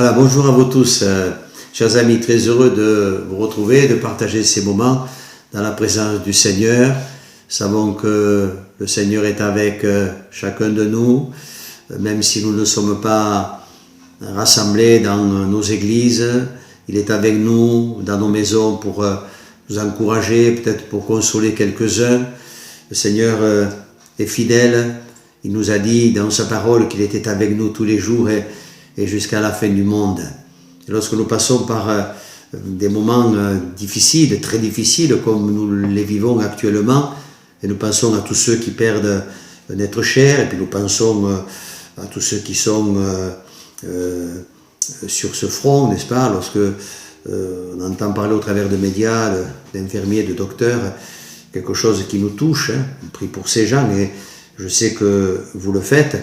Voilà, bonjour à vous tous, chers amis, très heureux de vous retrouver, de partager ces moments dans la présence du Seigneur. Savons que le Seigneur est avec chacun de nous, même si nous ne sommes pas rassemblés dans nos églises, il est avec nous dans nos maisons pour nous encourager, peut-être pour consoler quelques-uns. Le Seigneur est fidèle, il nous a dit dans sa parole qu'il était avec nous tous les jours et jusqu'à la fin du monde. Et lorsque nous passons par des moments difficiles, très difficiles, comme nous les vivons actuellement, et nous pensons à tous ceux qui perdent un être cher, et puis nous pensons à tous ceux qui sont sur ce front, n'est-ce pas, lorsque on entend parler au travers de médias, d'infirmiers, de docteurs, quelque chose qui nous touche, hein. On prie pour ces gens, et je sais que vous le faites.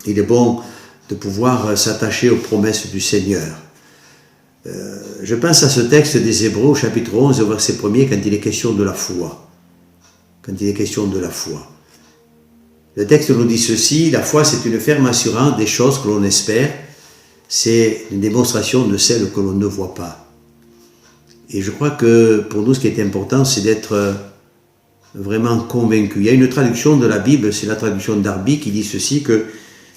Il est bon de pouvoir s'attacher aux promesses du Seigneur. Je pense à ce texte des Hébreux, au chapitre 11, au verset 1er, quand il est question de la foi. Quand il est question de la foi. Le texte nous dit ceci: la foi, c'est une ferme assurance des choses que l'on espère, c'est une démonstration de celles que l'on ne voit pas. Et je crois que pour nous, ce qui est important, c'est d'être vraiment convaincu. Il y a une traduction de la Bible, c'est la traduction d'Arby, qui dit ceci, que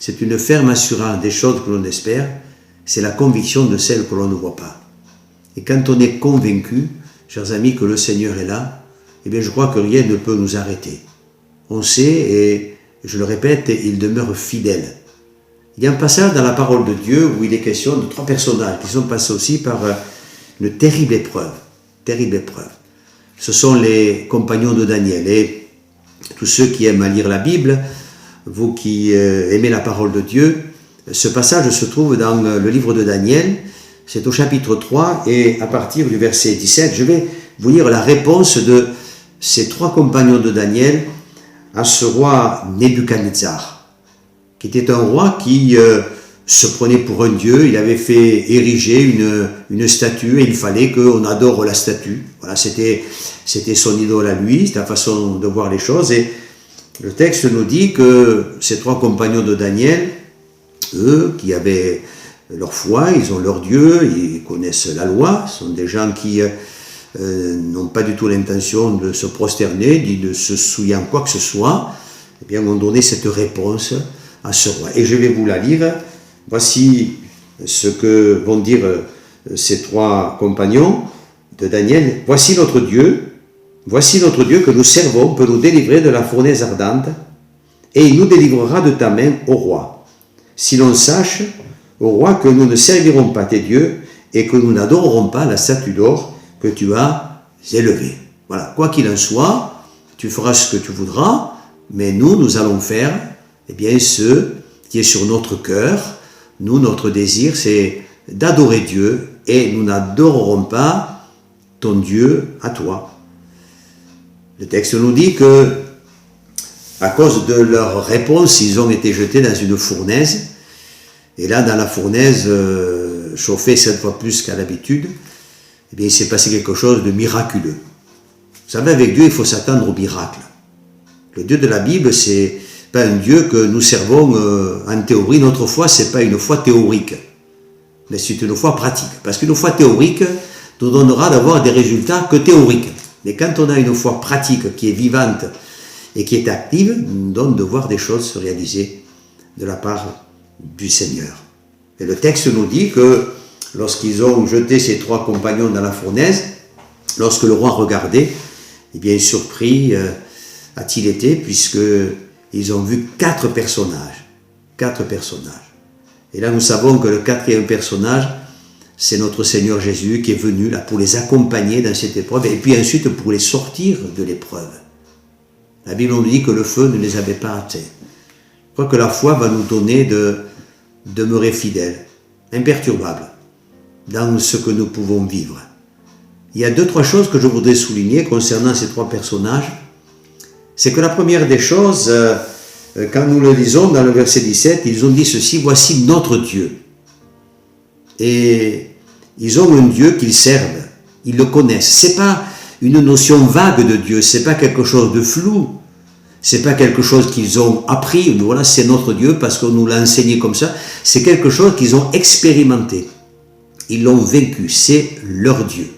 c'est une ferme assurance des choses que l'on espère, c'est la conviction de celles que l'on ne voit pas. Et quand on est convaincu, chers amis, que le Seigneur est là, eh bien je crois que rien ne peut nous arrêter. On sait, et je le répète, il demeure fidèle. Il y a un passage dans la parole de Dieu où il est question de 3 personnages qui sont passés aussi par une terrible épreuve. Terrible épreuve. Ce sont les compagnons de Daniel. Et tous ceux qui aiment à lire la Bible, vous qui aimez la parole de Dieu, ce passage se trouve dans le livre de Daniel, c'est au chapitre 3 et à partir du verset 17, je vais vous lire la réponse de ces 3 compagnons de Daniel à ce roi Nebuchadnezzar, qui était un roi qui se prenait pour un dieu. Il avait fait ériger une statue et il fallait qu'on adore la statue. Voilà, c'était son idole à lui, c'était la façon de voir les choses. Et le texte nous dit que ces 3 compagnons de Daniel, eux, qui avaient leur foi, ils ont leur Dieu, ils connaissent la loi, ce sont des gens qui n'ont pas du tout l'intention de se prosterner, ni de se souiller en quoi que ce soit, eh bien, ont donné cette réponse à ce roi. Et je vais vous la lire. Voici ce que vont dire ces 3 compagnons de Daniel. Voici notre Dieu que nous servons peut nous délivrer de la fournaise ardente, et il nous délivrera de ta main, ô roi. Si l'on sache, ô roi, que nous ne servirons pas tes dieux, et que nous n'adorerons pas la statue d'or que tu as élevée. Voilà, quoi qu'il en soit, tu feras ce que tu voudras, mais nous allons faire, eh bien, ce qui est sur notre cœur. Nous, notre désir, c'est d'adorer Dieu, et nous n'adorerons pas ton Dieu à toi. Le texte nous dit que, à cause de leur réponse, ils ont été jetés dans une fournaise. Et là, dans la fournaise, chauffée 7 fois plus qu'à l'habitude, eh bien, il s'est passé quelque chose de miraculeux. Vous savez, avec Dieu, il faut s'attendre au miracle. Le Dieu de la Bible, c'est pas un Dieu que nous servons en théorie. Notre foi, c'est pas une foi théorique, mais c'est une foi pratique. Parce qu'une foi théorique nous donnera d'avoir des résultats que théoriques. Mais quand on a une foi pratique qui est vivante et qui est active, nous donne de voir des choses se réaliser de la part du Seigneur. Et le texte nous dit que lorsqu'ils ont jeté ces 3 compagnons dans la fournaise, lorsque le roi regardait, eh bien surpris a-t-il été, puisqu'ils ont vu 4 personnages. 4 personnages. Et là nous savons que le 4e personnage, c'est notre Seigneur Jésus qui est venu là pour les accompagner dans cette épreuve et puis ensuite pour les sortir de l'épreuve. La Bible nous dit que le feu ne les avait pas atteints. Je crois que la foi va nous donner de demeurer fidèles, imperturbables, dans ce que nous pouvons vivre. Il y a 2-3 choses que je voudrais souligner concernant ces 3 personnages. C'est que la première des choses, quand nous le lisons dans le verset 17, ils ont dit ceci: voici notre Dieu. Et ils ont un Dieu qu'ils servent, ils le connaissent. Ce n'est pas une notion vague de Dieu, ce n'est pas quelque chose de flou, C'est pas quelque chose qu'ils ont appris, voilà, c'est notre Dieu parce qu'on nous l'a enseigné comme ça. C'est quelque chose qu'ils ont expérimenté. Ils l'ont vécu, c'est leur Dieu.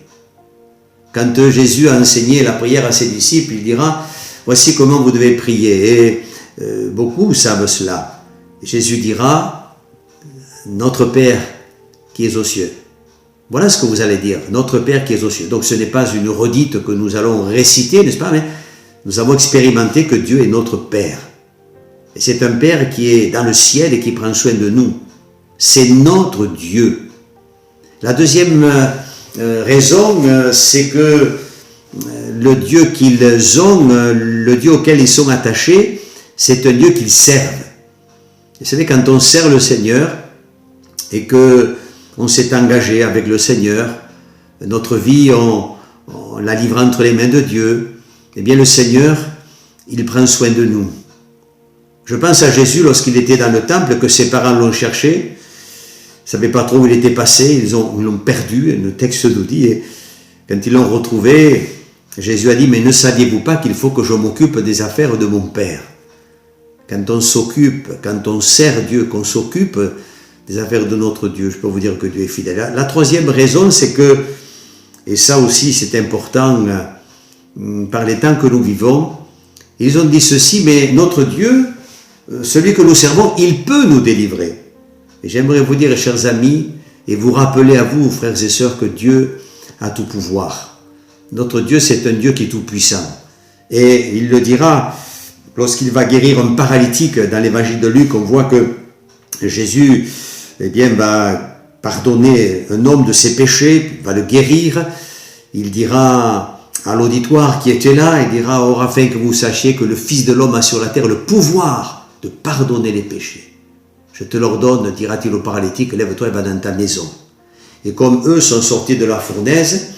Quand Jésus a enseigné la prière à ses disciples, il dira, voici comment vous devez prier. Et beaucoup savent cela. Jésus dira, notre Père qui est aux cieux. Voilà ce que vous allez dire, notre Père qui est aux cieux. Donc ce n'est pas une redite que nous allons réciter, n'est-ce pas, mais nous avons expérimenté que Dieu est notre Père. Et c'est un Père qui est dans le ciel et qui prend soin de nous. C'est notre Dieu. La deuxième raison, c'est que le Dieu qu'ils ont, le Dieu auquel ils sont attachés, c'est un Dieu qu'ils servent. Vous savez, quand on sert le Seigneur et que on s'est engagé avec le Seigneur, notre vie, on la livre entre les mains de Dieu, eh bien le Seigneur, il prend soin de nous. Je pense à Jésus lorsqu'il était dans le temple, que ses parents l'ont cherché, ils ne savaient pas trop où il était passé, ils l'ont perdu, le texte nous dit, et quand ils l'ont retrouvé, Jésus a dit, mais ne saviez-vous pas qu'il faut que je m'occupe des affaires de mon Père? Quand on s'occupe, quand on sert Dieu, qu'on s'occupe des affaires de notre Dieu, je peux vous dire que Dieu est fidèle. La troisième raison, c'est que, et ça aussi c'est important par les temps que nous vivons, ils ont dit ceci, mais notre Dieu, celui que nous servons, il peut nous délivrer. Et j'aimerais vous dire, chers amis, et vous rappeler à vous, frères et sœurs, que Dieu a tout pouvoir. Notre Dieu, c'est un Dieu qui est tout puissant. Et il le dira lorsqu'il va guérir un paralytique dans l'évangile de Luc. On voit que Jésus, eh bien, va pardonner un homme de ses péchés, va le guérir. Il dira à l'auditoire qui était là, il dira, or afin que vous sachiez que le Fils de l'homme a sur la terre le pouvoir de pardonner les péchés. Je te l'ordonne, dira-t-il au paralytique, lève-toi et va dans ta maison. Et comme eux sont sortis de la fournaise,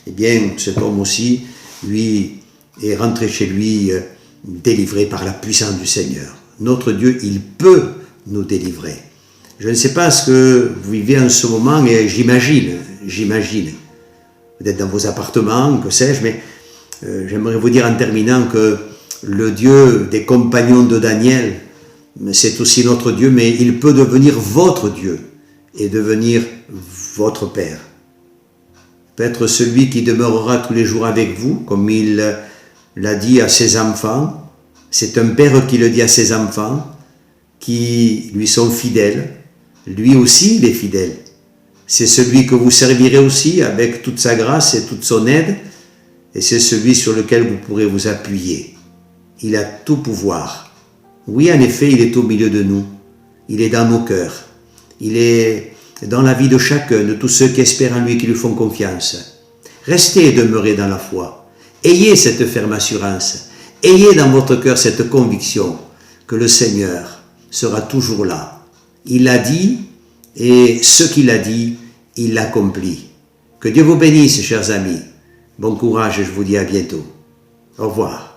eh bien, cet homme aussi, lui, est rentré chez lui délivré par la puissance du Seigneur. Notre Dieu, il peut nous délivrer. Je ne sais pas ce que vous vivez en ce moment, et j'imagine, vous êtes dans vos appartements, que sais-je, mais j'aimerais vous dire en terminant que le Dieu des compagnons de Daniel, c'est aussi notre Dieu, mais il peut devenir votre Dieu et devenir votre Père. Peut-être celui qui demeurera tous les jours avec vous, comme il l'a dit à ses enfants. C'est un Père qui le dit à ses enfants, qui lui sont fidèles. Lui aussi, il est fidèle. C'est celui que vous servirez aussi avec toute sa grâce et toute son aide, et c'est celui sur lequel vous pourrez vous appuyer. Il a tout pouvoir. Oui, en effet, il est au milieu de nous. Il est dans nos cœurs. Il est dans la vie de chacun, de tous ceux qui espèrent en lui et qui lui font confiance. Restez et demeurez dans la foi. Ayez cette ferme assurance. Ayez dans votre cœur cette conviction que le Seigneur sera toujours là. Il l'a dit, et ce qu'il a dit, il l'accomplit. Que Dieu vous bénisse, chers amis. Bon courage et je vous dis à bientôt. Au revoir.